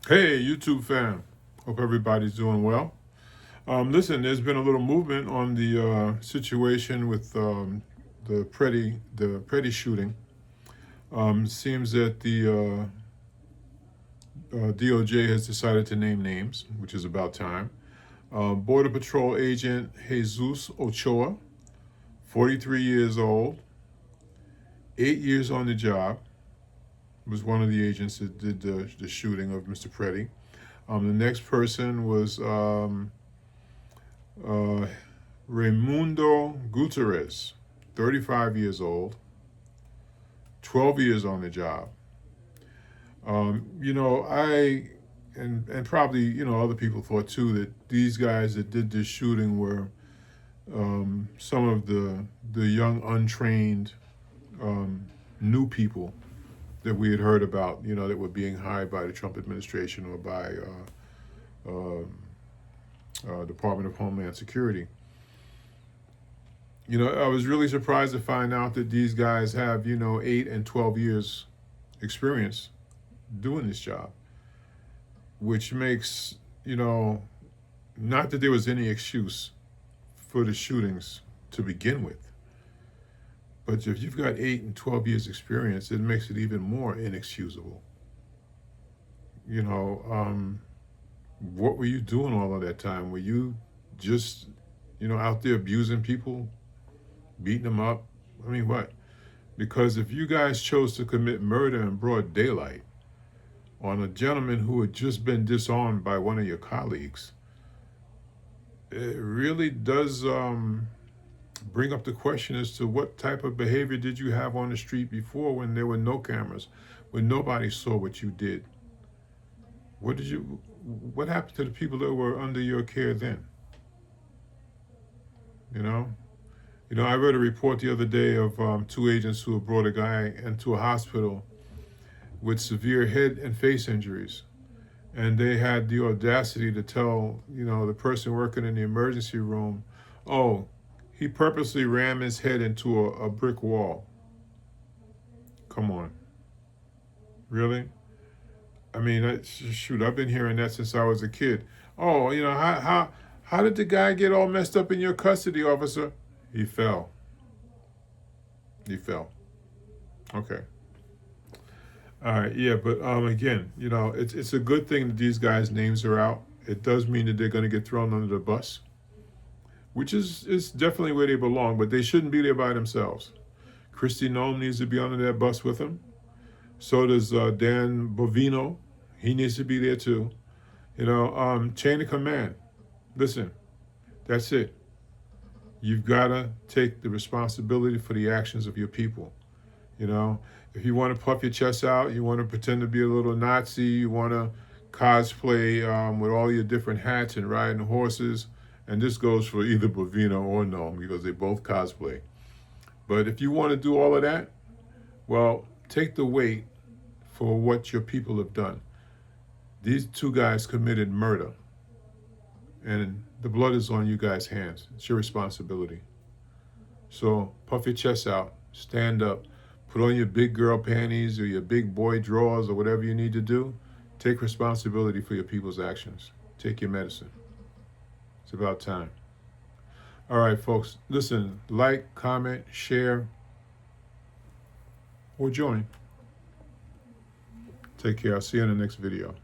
Hey, YouTube fam. Hope everybody's doing well. Listen, there's been a little movement on the situation with the Pretty shooting. Seems that the DOJ has decided to name names, which is about time. Border Patrol agent Jesus Ochoa, 43 years old, 8 years on the job, was one of the agents that did the shooting of Mr. Pretty. The next person was Raimundo Gutierrez, 35 years old, 12 years on the job. And probably, other people thought too that these guys that did this shooting were some of the young, untrained, new people that we had heard about, that were being hired by the Trump administration or by Department of Homeland Security. I was really surprised to find out that these guys have, 8 and 12 years experience doing this job, which makes, not that there was any excuse for the shootings to begin with. But if you've got 8 and 12 years experience, it makes it even more inexcusable. What were you doing all of that time? Were you just, out there abusing people, beating them up? I mean, what? Because if you guys chose to commit murder in broad daylight on a gentleman who had just been disarmed by one of your colleagues, it really does bring up the question as to what type of behavior did you have on the street before when there were no cameras, when nobody saw what you did? What happened to the people that were under your care then? I read a report the other day of 2 agents who had brought a guy into a hospital with severe head and face injuries. And they had the audacity to tell, the person working in the emergency room, oh, he purposely rammed his head into a brick wall. Come on. Really? I mean, shoot, I've been hearing that since I was a kid. Oh, how did the guy get all messed up in your custody, officer? He fell. Okay. All right, yeah, but again, it's a good thing that these guys' names are out. It does mean that they're going to get thrown under the bus, which is definitely where they belong, but they shouldn't be there by themselves. Kristi Noem needs to be under that bus with them. So does Dan Bovino. He needs to be there too. Chain of command. Listen, that's it. You've got to take the responsibility for the actions of your people. If you want to puff your chest out, you want to pretend to be a little Nazi, you want to cosplay with all your different hats and riding horses, and this goes for either Bovino or Noem because they both cosplay. But if you want to do all of that, well, take the weight for what your people have done. These 2 guys committed murder, and the blood is on you guys' hands. It's your responsibility. So puff your chest out, stand up, put on your big girl panties or your big boy drawers or whatever you need to do. Take responsibility for your people's actions. Take your medicine. It's about time. All right, folks, listen, like, comment, share, or join. Take care. I'll see you in the next video.